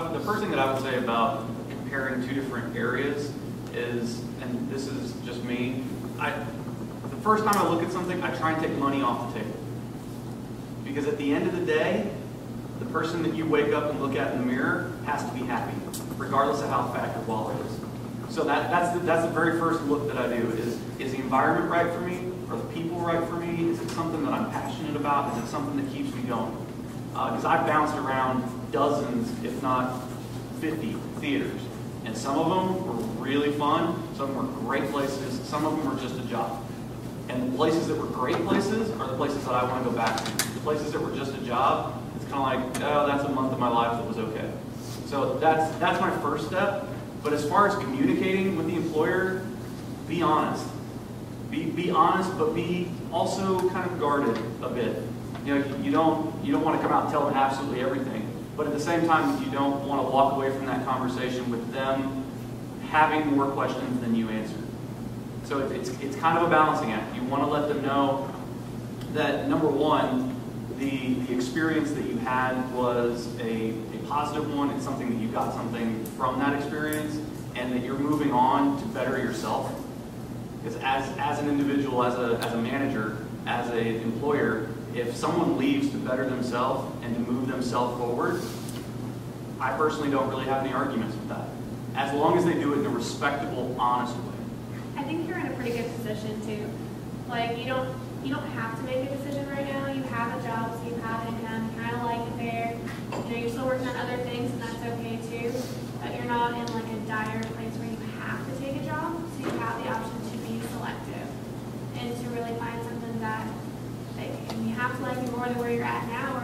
the first thing that I would say about comparing two different areas is, and this is just me, the first time I look at something, I try and take money off the table. Because at the end of the day, the person that you wake up and look at in the mirror has to be happy, regardless of how fat your wallet is. So that's the very first look that I do is the environment right for me? Are the people right for me? Is it something that I'm passionate about? Is it something that keeps me going? Because I've bounced around dozens, if not 50 theaters. And some of them were really fun, some were great places, some of them were just a job. And the places that were great places are the places that I want to go back to. The places that were just a job, it's kind of like, oh, that's a month of my life that was okay. So that's my first step. But as far as communicating with the employer, be honest. Be honest, but be also kind of guarded a bit. You know, you don't want to come out and tell them absolutely everything. But at the same time, you don't want to walk away from that conversation with them having more questions than you answer. So it's kind of a balancing act. You want to let them know that, number one, the experience that you had was a positive one. It's something that you got something from that experience, and that you're moving on to better yourself. Because as an individual, as a manager, as an employer, if someone leaves to better themselves and to move themselves forward, I personally don't really have any arguments with that. As long as they do it in a respectable, honest way. I think you're in a pretty good position too. Like you don't have to make a decision right now. You have a job, so you have income, you kind of like it there. You know, you're still working on other things, and that's okay too. But you're not in like a dire place where you have to take a job, so you have the option to be selective and to really find something that you have to like you more than where you're at now,